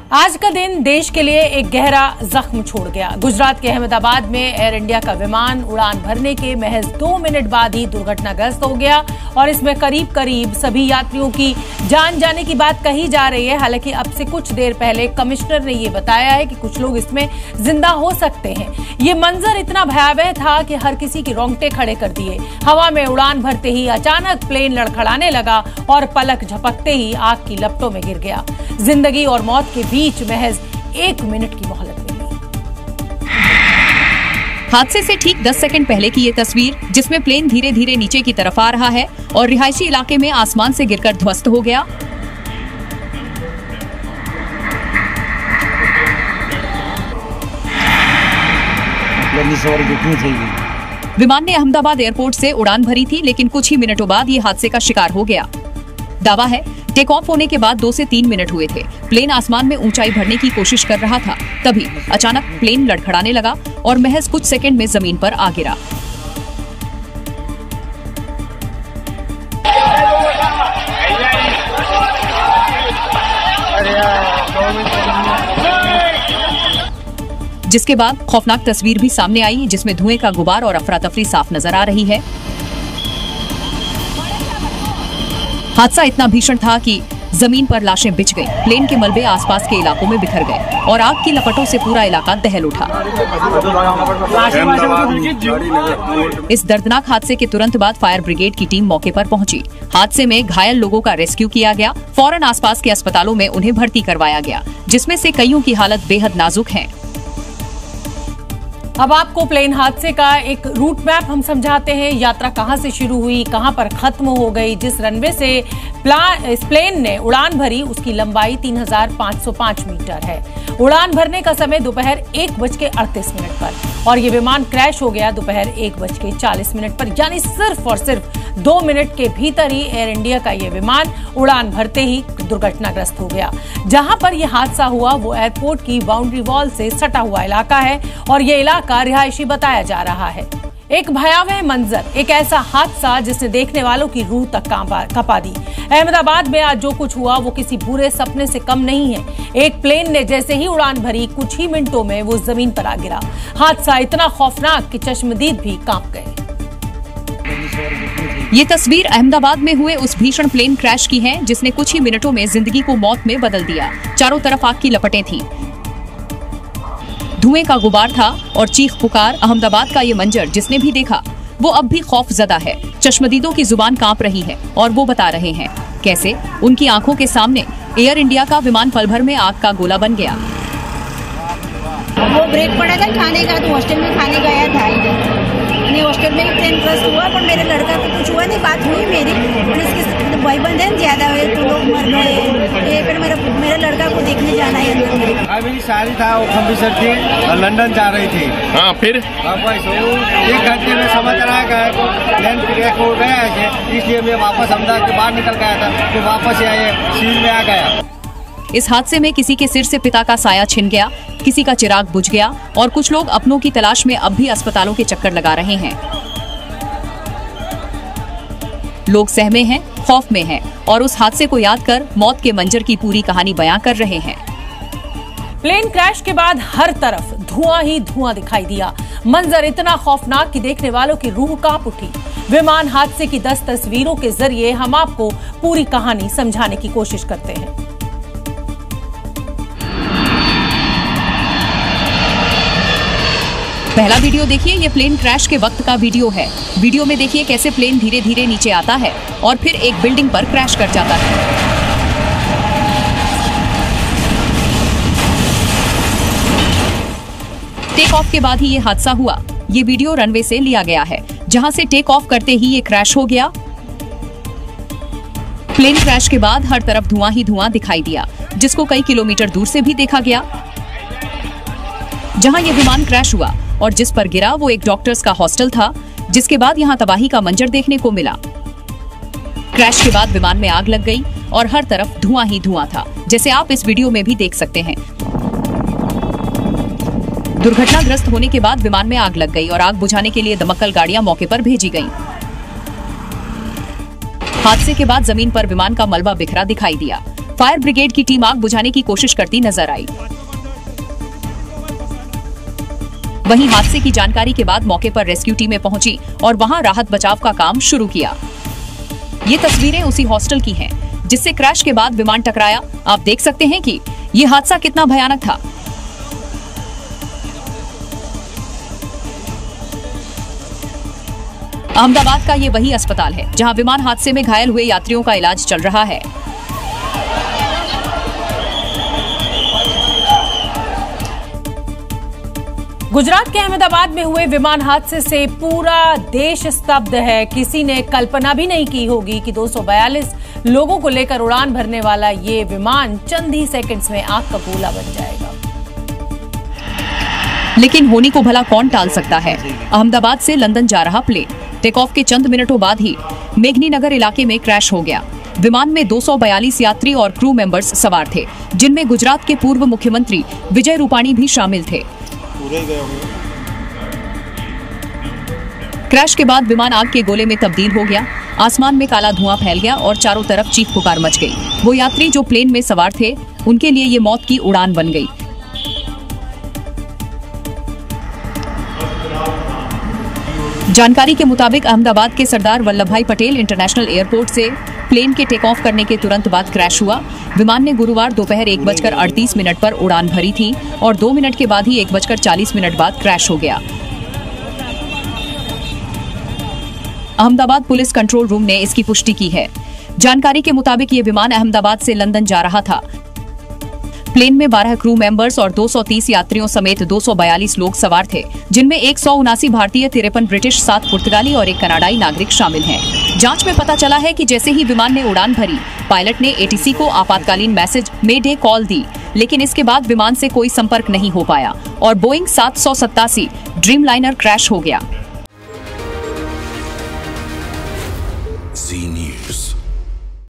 आज का दिन देश के लिए एक गहरा जख्म छोड़ गया। गुजरात के अहमदाबाद में एयर इंडिया का विमान उड़ान भरने के महज 2 मिनट बाद ही दुर्घटनाग्रस्त हो गया और इसमें करीब करीब सभी यात्रियों की जान जाने की बात कही जा रही है। हालांकि अब से कुछ देर पहले कमिश्नर ने ये बताया है कि कुछ लोग इसमें जिंदा हो सकते हैं। ये मंजर इतना भयावह था कि हर किसी के रोंगटे खड़े कर दिए। हवा में उड़ान भरते ही अचानक प्लेन लड़खड़ाने लगा और पलक झपकते ही आग की लपटों में गिर गया। जिंदगी और मौत के बीच महज 1 मिनट की मोहलत मिली। हादसे से ठीक 10 सेकंड पहले की ये तस्वीर, जिसमें प्लेन धीरे धीरे नीचे की तरफ आ रहा है और रिहायशी इलाके में आसमान से गिरकर ध्वस्त हो गया। विमान ने अहमदाबाद एयरपोर्ट से उड़ान भरी थी, लेकिन कुछ ही मिनटों बाद ये हादसे का शिकार हो गया। दावा है टेक ऑफ होने के बाद 2 से 3 मिनट हुए थे। प्लेन आसमान में ऊंचाई भरने की कोशिश कर रहा था, तभी अचानक प्लेन लड़खड़ाने लगा और महज कुछ सेकंड में जमीन पर आ गिरा। जिसके बाद खौफनाक तस्वीर भी सामने आई, जिसमें धुएं का गुबार और अफरा तफरी साफ नजर आ रही है। हादसा इतना भीषण था कि जमीन पर लाशें बिछ गईं, प्लेन के मलबे आसपास के इलाकों में बिखर गए और आग की लपटों से पूरा इलाका दहल उठा। इस दर्दनाक हादसे के तुरंत बाद फायर ब्रिगेड की टीम मौके पर पहुंची। हादसे में घायल लोगों का रेस्क्यू किया गया। फौरन आसपास के अस्पतालों में उन्हें भर्ती करवाया गया, जिसमें से कईयों की हालत बेहद नाजुक है। अब आपको प्लेन हादसे का एक रूट मैप हम समझाते हैं। यात्रा कहां से शुरू हुई, कहां पर खत्म हो गई। जिस रनवे से इस प्लेन ने उड़ान भरी उसकी लंबाई 3505 मीटर है। उड़ान भरने का समय दोपहर 1:38 पर और ये विमान क्रैश हो गया दोपहर 1:40 पर, यानी सिर्फ और सिर्फ 2 मिनट के भीतर ही एयर इंडिया का ये विमान उड़ान भरते ही दुर्घटनाग्रस्त हो गया। जहां पर यह हादसा हुआ वो एयरपोर्ट की बाउंड्री वॉल से सटा हुआ इलाका है और ये इलाका रिहायशी बताया जा रहा है। एक भयावह मंजर, एक ऐसा हादसा जिसने देखने वालों की रूह तक कंपा दी। अहमदाबाद में आज जो कुछ हुआ वो किसी बुरे सपने से कम नहीं है। एक प्लेन ने जैसे ही उड़ान भरी, कुछ ही मिनटों में वो जमीन पर आ गिरा। हादसा इतना खौफनाक कि चश्मदीद भी कांप गए। ये तस्वीर अहमदाबाद में हुए उस भीषण प्लेन क्रैश की है, जिसने कुछ ही मिनटों में जिंदगी को मौत में बदल दिया। चारों तरफ आग की लपटें थीं, धुएं का गुबार था और चीख पुकार। अहमदाबाद का ये मंजर जिसने भी देखा वो अब भी खौफजदा है। चश्मदीदों की जुबान कांप रही है और वो बता रहे हैं कैसे उनकी आंखों के सामने एयर इंडिया का विमान पल भर में आग का गोला बन गया। वो ब्रेक पड़ा था खाने का, तो हॉस्टल में खाने गया था। हॉस्टल में ही ट्रेन क्रैश हुआ, पर मेरे लड़का को कुछ हुआ नहीं। बात हुई मेरी, इसके भाईबंद है ज्यादा हुए तो लोग मर गए। फिर मेरा लड़का को देखने जाना है। मेरी शादी था, वो अमृतसर थी और लंदन जा रही थी। हाँ, फिर 1 घंटे में समझ रहा है प्लेन क्रैश हो गया है, इसलिए मैं वापस अहमदाबाद के बाहर निकल गया था, तो वापस आए सील में आ गया। इस हादसे में किसी के सिर से पिता का साया छिन गया, किसी का चिराग बुझ गया और कुछ लोग अपनों की तलाश में अब भी अस्पतालों के चक्कर लगा रहे हैं। लोग सहमे हैं, खौफ में हैं और उस हादसे को याद कर मौत के मंजर की पूरी कहानी बयां कर रहे हैं। प्लेन क्रैश के बाद हर तरफ धुआं ही धुआं दिखाई दिया। मंजर इतना खौफनाक कि देखने वालों की रूह कांप उठी। विमान हादसे की 10 तस्वीरों के जरिए हम आपको पूरी कहानी समझाने की कोशिश करते हैं। पहला वीडियो देखिए, ये प्लेन क्रैश के वक्त का वीडियो है। वीडियो में देखिए कैसे प्लेन धीरे धीरे नीचे आता है और फिर एक बिल्डिंग पर क्रैश कर जाता है। टेक ऑफ के बाद ही ये हादसा हुआ। ये वीडियो रनवे से लिया गया है, जहां से टेक ऑफ करते ही ये क्रैश हो गया। प्लेन क्रैश के बाद हर तरफ धुआं ही धुआं दिखाई दिया, जिसको कई किलोमीटर दूर से भी देखा गया। जहां ये विमान क्रैश हुआ और जिस पर गिरा वो एक डॉक्टर्स का हॉस्टल था, जिसके बाद यहाँ तबाही का मंजर देखने को मिला। क्रैश के बाद विमान में आग लग गई और हर तरफ धुआं ही धुआं था, जैसे आप इस वीडियो में भी देख सकते हैं। दुर्घटनाग्रस्त होने के बाद विमान में आग लग गई और आग बुझाने के लिए दमकल गाड़ियां मौके पर भेजी गईं। हादसे के बाद जमीन पर विमान का मलबा बिखरा दिखाई दिया। फायर ब्रिगेड की टीम आग बुझाने की कोशिश करती नजर आई। वहीं हादसे की जानकारी के बाद मौके पर रेस्क्यू टीमें पहुंची और वहां राहत बचाव का काम शुरू किया। ये तस्वीरें उसी हॉस्टल की हैं, जिससे क्रैश के बाद विमान टकराया। आप देख सकते हैं कि ये हादसा कितना भयानक था। अहमदाबाद का ये वही अस्पताल है जहां विमान हादसे में घायल हुए यात्रियों का इलाज चल रहा है। गुजरात के अहमदाबाद में हुए विमान हादसे से पूरा देश स्तब्ध है। किसी ने कल्पना भी नहीं की होगी कि 242 लोगों को लेकर उड़ान भरने वाला ये विमान चंद ही सेकंड्स में आग का गोला बन जाएगा। लेकिन होने को भला कौन टाल सकता है। अहमदाबाद से लंदन जा रहा प्लेन टेक ऑफ के चंद मिनटों बाद ही मेघनीनगर इलाके में क्रैश हो गया। विमान में 242 यात्री और क्रू मेंबर्स सवार थे, जिनमें गुजरात के पूर्व मुख्यमंत्री विजय रूपाणी भी शामिल थे। क्रैश के बाद विमान आग के गोले में तब्दील हो गया। आसमान में काला धुआं फैल गया और चारों तरफ चीख पुकार मच गई। वो यात्री जो प्लेन में सवार थे, उनके लिए ये मौत की उड़ान बन गई। जानकारी के मुताबिक अहमदाबाद के सरदार वल्लभ भाई पटेल इंटरनेशनल एयरपोर्ट से प्लेन के टेक ऑफ करने के तुरंत बाद क्रैश हुआ। विमान ने गुरुवार दोपहर 1:38 पर उड़ान भरी थी और 2 मिनट के बाद ही 1:40 बाद क्रैश हो गया। अहमदाबाद पुलिस कंट्रोल रूम ने इसकी पुष्टि की है। जानकारी के मुताबिक ये विमान अहमदाबाद से लंदन जा रहा था। प्लेन में 12 क्रू मेंबर्स और 230 यात्रियों समेत 242 लोग सवार थे, जिनमें 179 भारतीय, 53 ब्रिटिश, 7 पुर्तगाली और 1 कनाडाई नागरिक शामिल हैं। जांच में पता चला है कि जैसे ही विमान ने उड़ान भरी, पायलट ने एटीसी को आपातकालीन मैसेज मेडे कॉल दी, लेकिन इसके बाद विमान से कोई संपर्क नहीं हो पाया और बोइंग 787 ड्रीमलाइनर क्रैश हो गया।